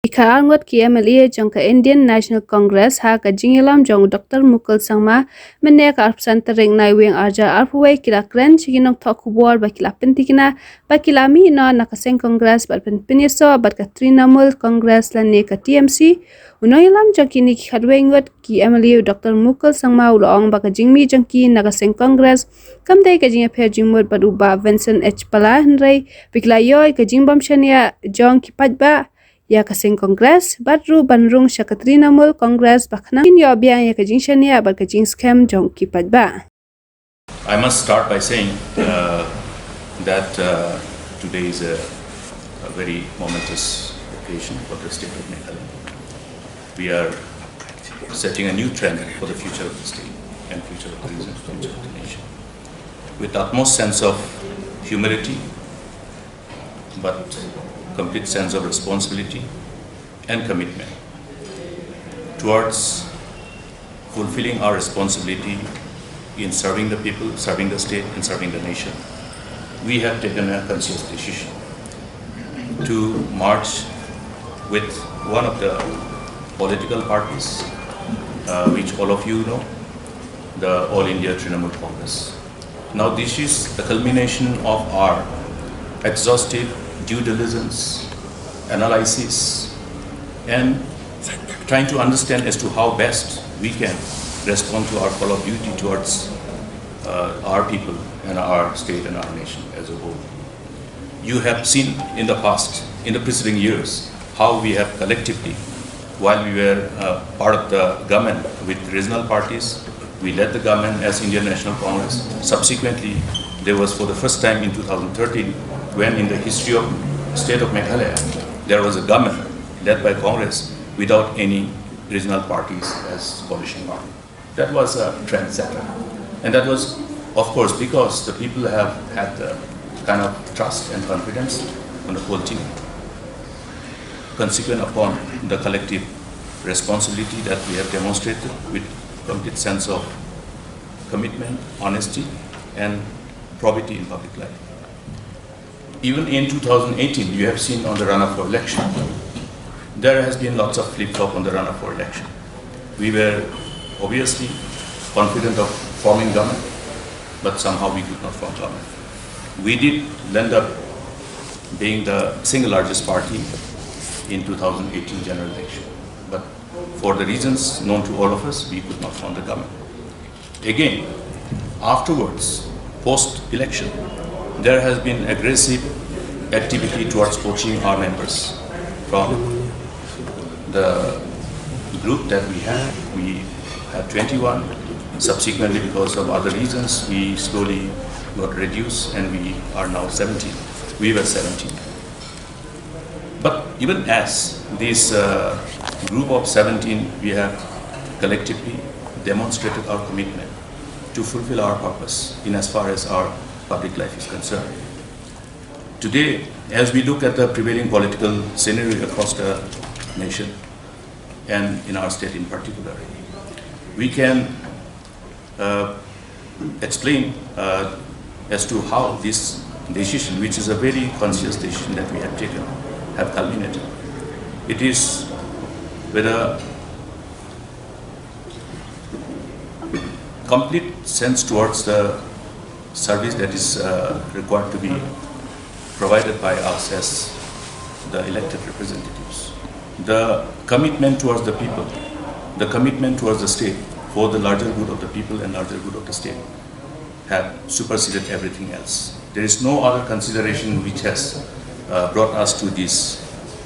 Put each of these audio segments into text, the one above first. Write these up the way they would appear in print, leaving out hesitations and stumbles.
Ikaangot ki MLA jong ka Indian National Congress ha ka jingilam jong Dr. Mukul Sangma mene ka arpsantering na wing arja arpuwe kila kren chiginok thok kubor ba kila pentikina ba kila mi no nakaseng Congress ba piniso ba ka Trinamool Congress la ne ka TMC unoilam jong kini khadwengot ki MLA Dr. Mukul Sangma ulong ba ka jingmi jong ki nakaseng Congress kamdai ka jinga pher jingmut ba uba Vincent H Pala Henry bikla yoy ka jingbam shania jong ki pajba ya kasing Congress batru banrung Trinamool Congress bakna in yo biang ya kajing shania ba kajing scam jong kipat ba. I must start by saying that today is a very momentous occasion for the state of Meghalaya. We are setting a new trend for the future of the state and future of the region, future of the nation. With utmost sense of humility, but complete sense of responsibility and commitment towards fulfilling our responsibility in serving the people, serving the state, and serving the nation. We have taken a conscious decision to march with one of the political parties, which all of you know, the All India Trinamool Congress. Now this is the culmination of our exhaustive due diligence, analysis, and trying to understand as to how best we can respond to our call of duty towards our people and our state and our nation as a whole. You have seen in the past, in the preceding years, how we have collectively, while we were part of the government with regional parties, we led the government as Indian National Congress. Subsequently, there was for the first time in 2013, when in the history of state of Meghalaya, there was a government led by Congress without any regional parties as coalition party. That was a trendsetter. And that was, of course, because the people have had the kind of trust and confidence on the whole team, consequent upon the collective responsibility that we have demonstrated with complete sense of commitment, honesty, and probity in public life. Even in 2018, you have seen on the run-up for election, there has been lots of flip-flop on the run-up for election. We were obviously confident of forming government, but somehow we could not form government. We did end up being the single largest party in 2018 general election, but for the reasons known to all of us, we could not form the government. Again, afterwards, post-election, there has been aggressive activity towards poaching our members from the group that we have. We had 21. Subsequently, because of other reasons, we slowly got reduced and we are now 17. We were 17. But even as this group of 17, we have collectively demonstrated our commitment to fulfill our purpose in as far as our public life is concerned. Today, as we look at the prevailing political scenario across the nation and in our state in particular, we can explain as to how this decision, which is a very conscious decision that we have taken, have culminated. It is with a complete sense towards the service that is required to be provided by us as the elected representatives. The commitment towards the people, the commitment towards the state for the larger good of the people and larger good of the state have superseded everything else. There is no other consideration which has brought us to this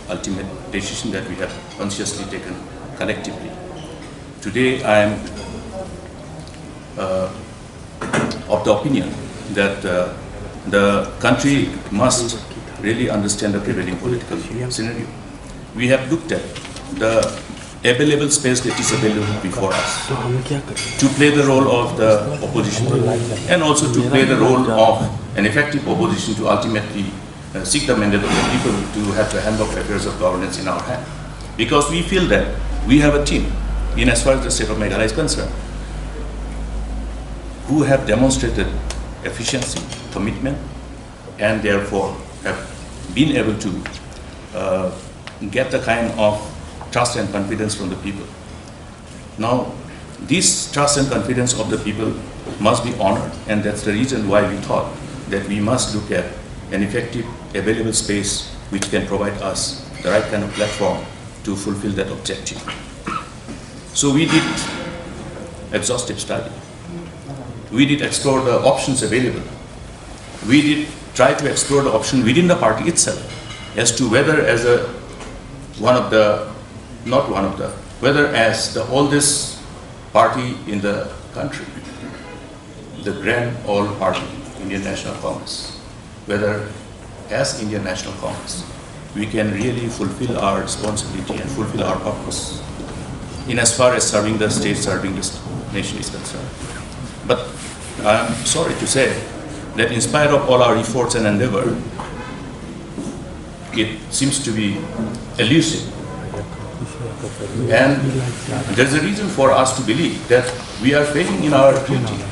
ultimate decision that we have consciously taken collectively. Today I am of the opinion that the country must really understand the prevailing political scenario. We have looked at the available space that is available before us to play the role of the opposition and also to play the role of an effective opposition to ultimately seek the mandate of the people to have the hand of affairs of governance in our hand. Because we feel that we have a team, in as far as the state of Meghalaya is concerned, who have demonstrated efficiency, commitment, and therefore have been able to get the kind of trust and confidence from the people. Now, this trust and confidence of the people must be honored, and that's the reason why we thought that we must look at an effective, available space which can provide us the right kind of platform to fulfill that objective. So we did exhaustive study. We did explore the options available. We did try to explore the option within the party itself as to whether as whether as the oldest party in the country, the grand old party, Indian National Congress, whether as Indian National Congress, we can really fulfill our responsibility and fulfill our purpose in as far as serving the state, serving this nation is concerned. But I'm sorry to say that in spite of all our efforts and endeavor, it seems to be elusive. And there's a reason for us to believe that we are failing in our duty,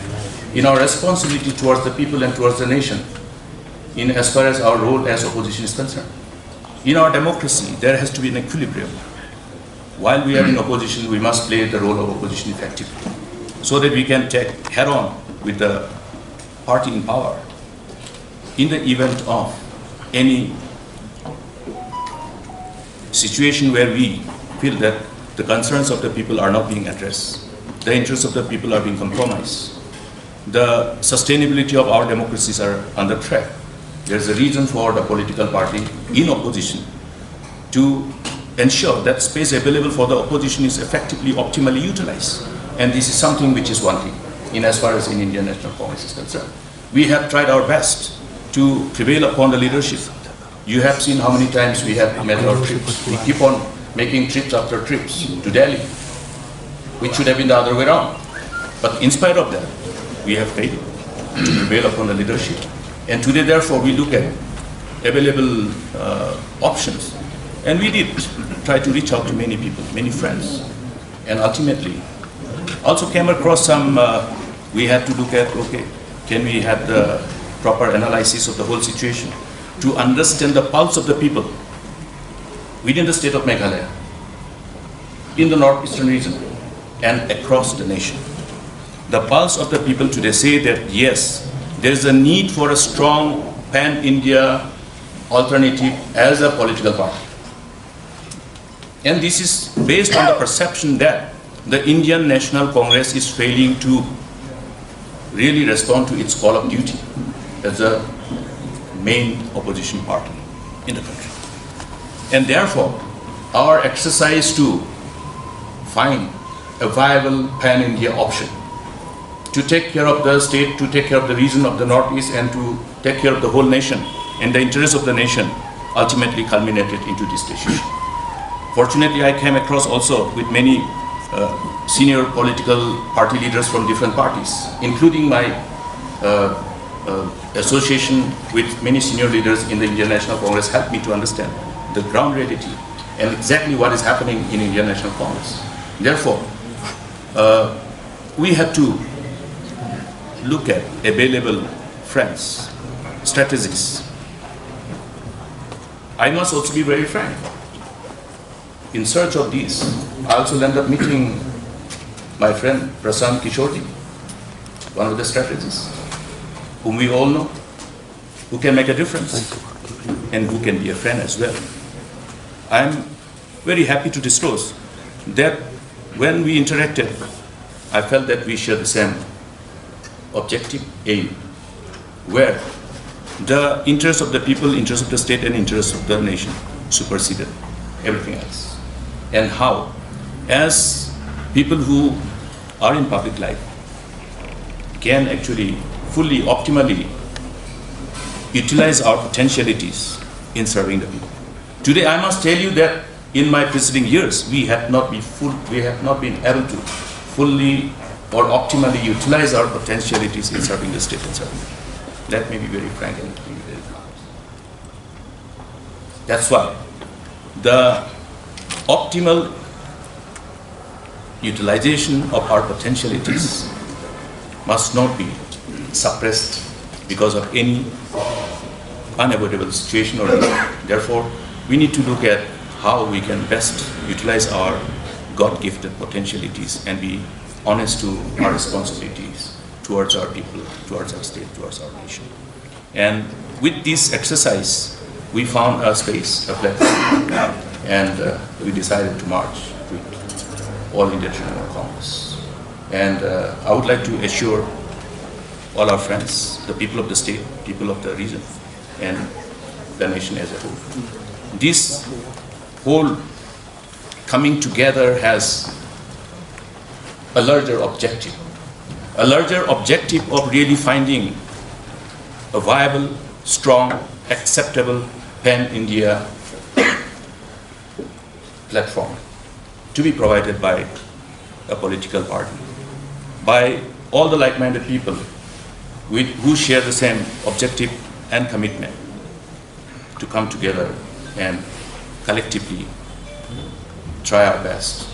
in our responsibility towards the people and towards the nation, in as far as our role as opposition is concerned. In our democracy, there has to be an equilibrium. While we are in opposition, we must play the role of opposition effectively, so that we can take head on with the party in power in the event of any situation where we feel that the concerns of the people are not being addressed, the interests of the people are being compromised, the sustainability of our democracies are under threat. There's a reason for the political party in opposition to ensure that space available for the opposition is effectively, optimally utilized. And this is something which is wanting in as far as in Indian National Congress is concerned. We have tried our best to prevail upon the leadership. You have seen how many times we have made our trips. We keep on making trips after trips to Delhi, which should have been the other way around. But in spite of that, we have failed to prevail upon the leadership. And today, therefore, we look at available options. And we did try to reach out to many people, many friends. And ultimately, also came across some, we had to look at, okay, can we have the proper analysis of the whole situation to understand the pulse of the people within the state of Meghalaya, in the northeastern region, and across the nation. The pulse of the people today say that yes, there is a need for a strong pan-India alternative as a political party. And this is based on the perception that the Indian National Congress is failing to really respond to its call of duty as a main opposition party in the country. And therefore, our exercise to find a viable pan-India option to take care of the state, to take care of the region of the Northeast, and to take care of the whole nation and the interests of the nation ultimately culminated into this decision. Fortunately, I came across also with many senior political party leaders from different parties, including my association with many senior leaders in the Indian National Congress helped me to understand the ground reality and exactly what is happening in Indian National Congress. Therefore, we have to look at available friends, strategies. I must also be very frank. In search of these, I also ended up meeting my friend Prasant Kishorji, one of the strategists, whom we all know, who can make a difference and who can be a friend as well. I'm very happy to disclose that when we interacted, I felt that we share the same objective aim, where the interests of the people, interests of the state, and interests of the nation superseded everything else. And how, as people who are in public life, can actually fully, optimally utilize our potentialities in serving the people. Today, I must tell you that in my preceding years, we have not been able to fully or optimally utilize our potentialities in serving the state and serving the people. Let me be very frank and be very honest. That's why the optimal utilization of our potentialities must not be suppressed because of any unavoidable situation or reason. Therefore, we need to look at how we can best utilize our God-gifted potentialities and be honest to our responsibilities towards our people, towards our state, towards our nation. And with this exercise, we found a space, a platform, and we decided to march with All India Trinamool Congress. And I would like to assure all our friends, the people of the state, people of the region, and the nation as a whole. This whole coming together has a larger objective of really finding a viable, strong, acceptable pan-India platform to be provided by a political party, by all the like-minded people who share the same objective and commitment to come together and collectively try our best.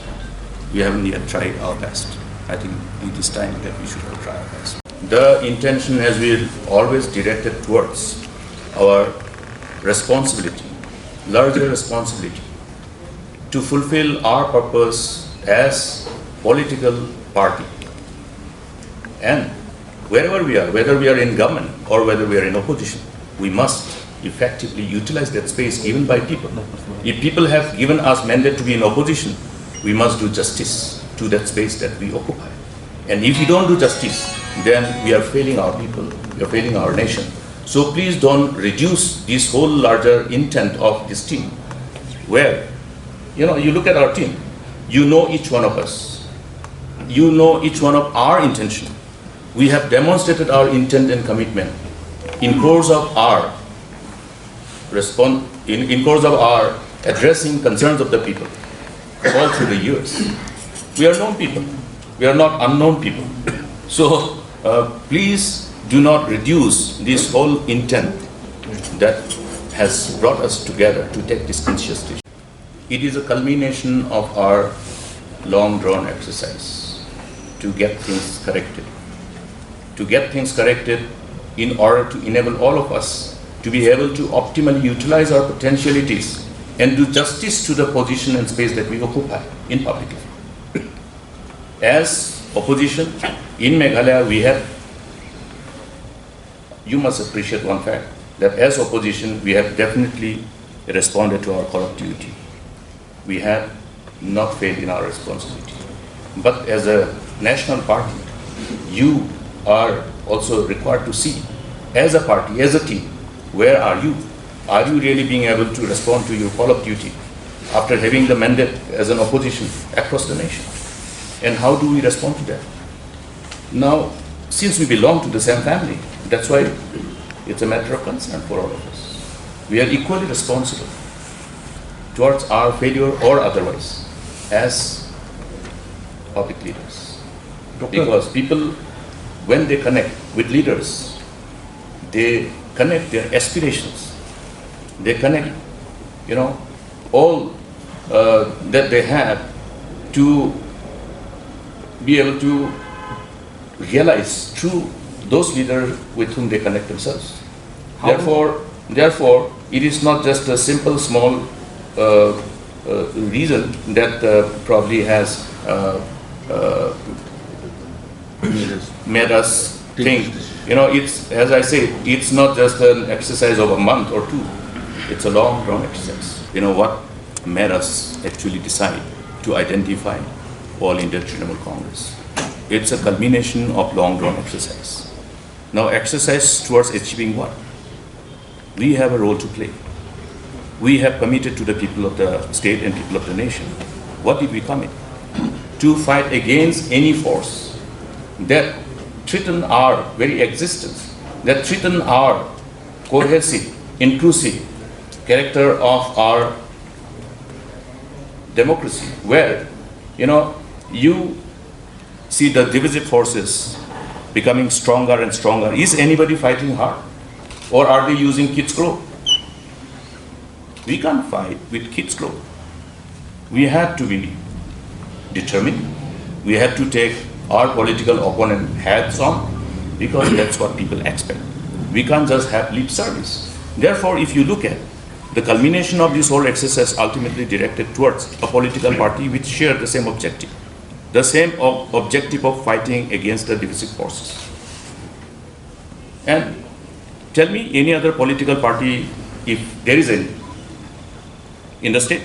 We haven't yet tried our best. I think it is time that we should all try our best. The intention has been always directed towards our responsibility, larger responsibility, to fulfill our purpose as political party. And wherever we are, whether we are in government or whether we are in opposition, we must effectively utilize that space given by people. If people have given us mandate to be in opposition, we must do justice to that space that we occupy. And if we don't do justice, then we are failing our people, we are failing our nation. So please don't reduce this whole larger intent of this team, where, you look at our team, you know each one of us, you know each one of our intention. We have demonstrated our intent and commitment in course of our in course of our addressing concerns of the people all through the years. We are known people. We are not unknown people. So please do not reduce this whole intent that has brought us together to take this conscious decision. It is a culmination of our long-drawn exercise to get things corrected. To get things corrected in order to enable all of us to be able to optimally utilize our potentialities and do justice to the position and space that we occupy in public life. As opposition in Meghalaya, you must appreciate one fact, that as opposition, we have definitely responded to our call of duty. We have not failed in our responsibility. But as a national party, you are also required to see, as a party, as a team, where are you? Are you really being able to respond to your call of duty after having the mandate as an opposition across the nation? And how do we respond to that? Now, since we belong to the same family, that's why it's a matter of concern for all of us. We are equally responsible towards our failure or otherwise as public leaders. Because people, when they connect with leaders, they connect their aspirations. They connect, all that they have to be able to realize through those leaders with whom they connect themselves. Therefore, it is not just a simple, small reason that probably has made us think. It's, as I say, it's not just an exercise of a month or two. It's a long-drawn exercise. What made us actually decide to identify All India Trinamool Congress? It's a culmination of long-drawn exercise. Now, exercise towards achieving what? We have a role to play. We have committed to the people of the state and people of the nation. What did we commit? To fight against any force that threaten our very existence, that threaten our cohesive, inclusive character of our democracy, where, you see the divisive forces becoming stronger and stronger. Is anybody fighting hard? Or are they using kids' clothes? We can't fight with kids' clothes. We have to be determined. We have to take our political opponent hats on, because that's what people expect. We can't just have lip service. Therefore, if you look at The culmination of this whole exercise ultimately directed towards a political party which shared the same objective of fighting against the divisive forces. And tell me any other political party, if there is any, in the state.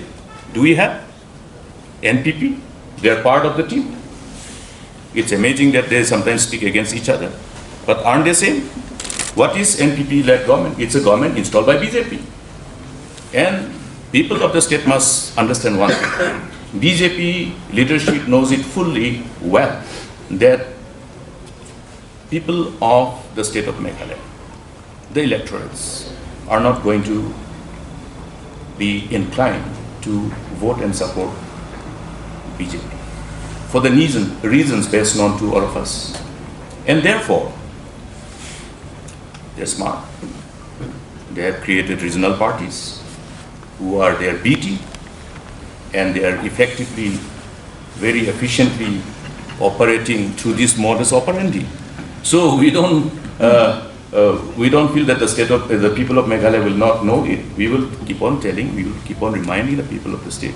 Do we have? NPP, they are part of the team. It's amazing that they sometimes speak against each other. But aren't they same? What is NPP-led government? It's a government installed by BJP. And people of the state must understand one thing. BJP leadership knows it fully well that people of the state of Meghalaya, the electorates, are not going to be inclined to vote and support BJP for the reasons best known to all of us. And therefore, they're smart. They have created regional parties who are their BT, and they are effectively, very efficiently operating through this modus operandi. So we don't feel that the people of Meghalaya will not know it. We will keep on telling, we will keep on reminding the people of the state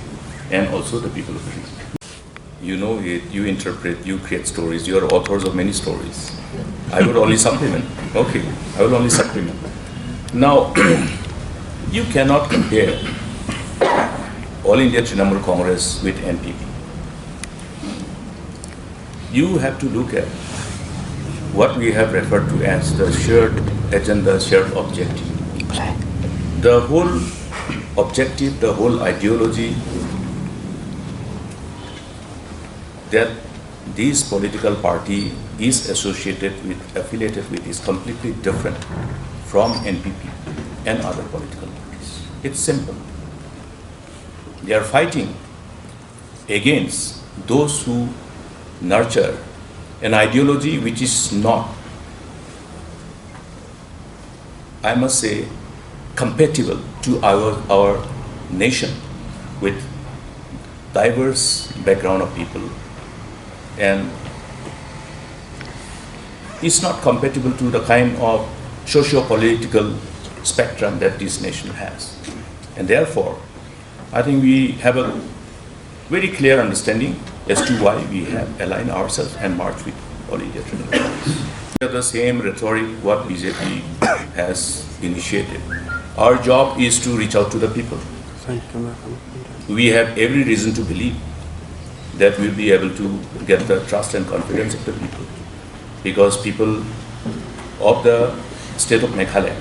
and also the people of the region. You know it, you interpret, you create stories, you are authors of many stories. I would only supplement. Okay, I will only supplement. Now, you cannot compare All India Trinamool Congress with NPP. You have to look at what we have referred to as the shared agenda, shared objective. The whole objective, the whole ideology that this political party is affiliated with is completely different from NPP and other political parties. It's simple. They are fighting against those who nurture an ideology which is not, I must say, compatible to our nation with diverse background of people, and it's not compatible to the kind of socio-political spectrum that this nation has. And therefore, I think we have a very clear understanding as to why we have aligned ourselves and marched with All India Trinamool Congress. We have the same rhetoric what BJP has initiated. Our job is to reach out to the people. We have every reason to believe that we'll be able to get the trust and confidence of the people, because people of the state of Meghalaya,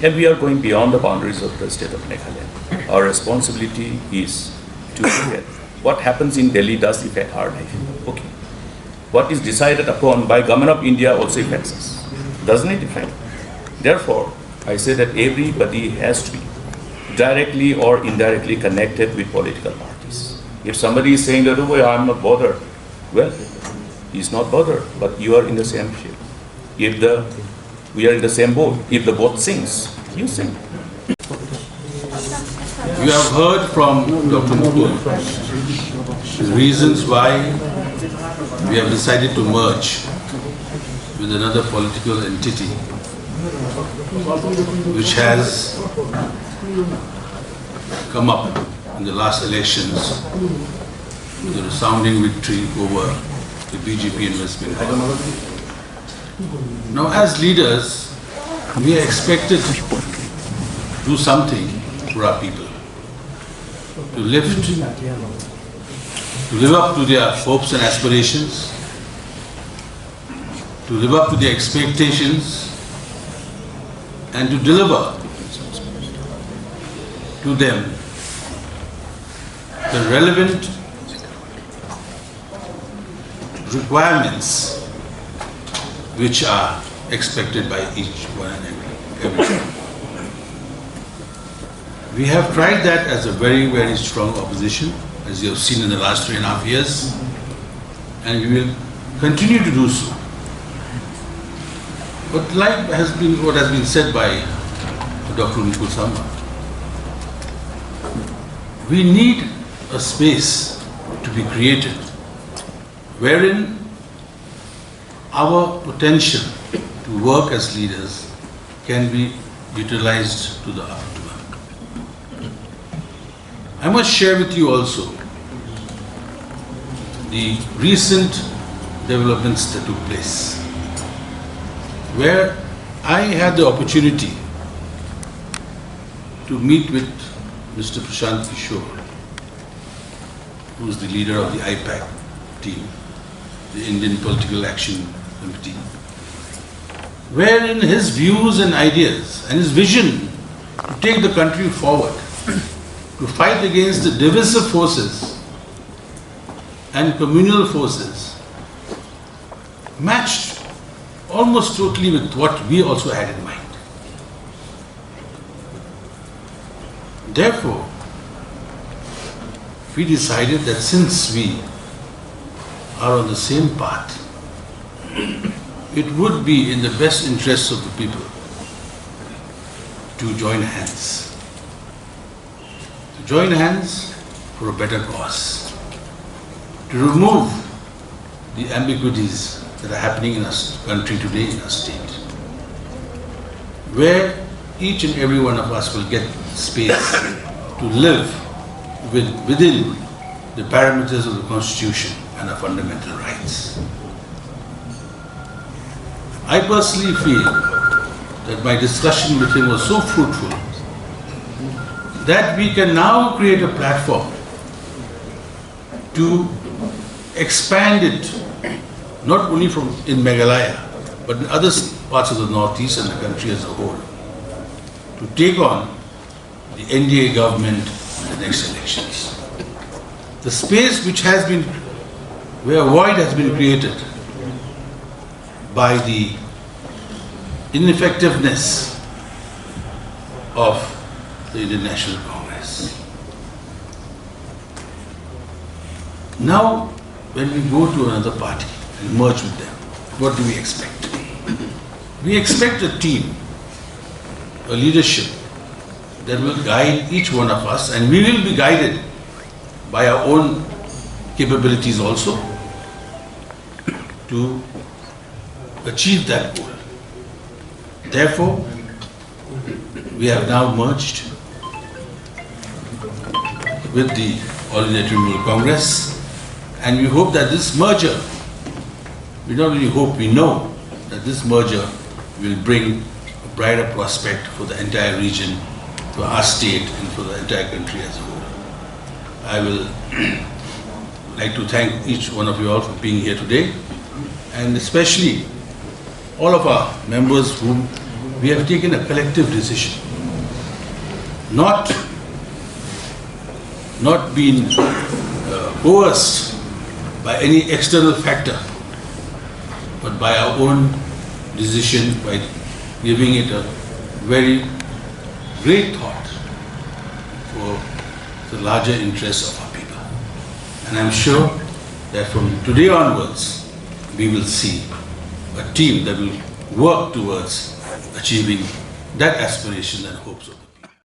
and we are going beyond the boundaries of the state of Meghalaya. Our responsibility is to look at what happens in Delhi does affect our life. Okay. What is decided upon by Government of India also affects us. Doesn't it affect? Therefore, I say that everybody has to be directly or indirectly connected with political parties. If somebody is saying that, oh, I'm not bothered, well, he's not bothered, but you are in the same ship. We are in the same boat. If the boat sinks, you sink. You have heard from Dr. Mukul the reasons why we have decided to merge with another political entity which has come up in the last elections with a resounding victory over the BJP in West Bengal. Now, as leaders, we are expected to do something for our people, to live up to their hopes and aspirations, to live up to their expectations, and to deliver to them the relevant requirements which are expected by each one and every. We have tried that as a very, very strong opposition, as you have seen in the last 3.5 years, and we will continue to do so. But like what has been said by Dr. Mukul Sangma, we need a space to be created wherein our potential to work as leaders can be utilized to the optimum. I must share with you also the recent developments that took place, where I had the opportunity to meet with Mr. Prashant Kishore, who is the leader of the IPAC team, the Indian Political Action Committee, wherein his views and ideas and his vision to take the country forward, to fight against the divisive forces and communal forces, matched almost totally with what we also had in mind. Therefore, we decided that since we are on the same path, it would be in the best interests of the people to join hands. To join hands for a better cause. To remove the ambiguities that are happening in our country today, in our state, where each and every one of us will get space to live within the parameters of the Constitution and our fundamental rights. I personally feel that my discussion with him was so fruitful that we can now create a platform to expand it not only from in Meghalaya but in other parts of the northeast and the country as a whole, to take on the NDA government in the next elections. The space which has been, where a void has been created by the ineffectiveness of the Indian National Congress. Now, when we go to another party and merge with them, what do we expect? We expect a team, a leadership that will guide each one of us, and we will be guided by our own capabilities also to achieve that goal. Therefore, we have now merged with the All India Tribunal Congress, and we hope that this merger, we not only hope, we know that this merger will bring a brighter prospect for the entire region, for our state and for the entire country as a whole. I will like to thank each one of you all for being here today, and especially all of our members whom we have taken a collective decision, not been coerced by any external factor, but by our own decision, by giving it a very great thought for the larger interests of our people. And I'm sure that from today onwards, we will see a team that will work towards achieving that aspiration and hopes of the people.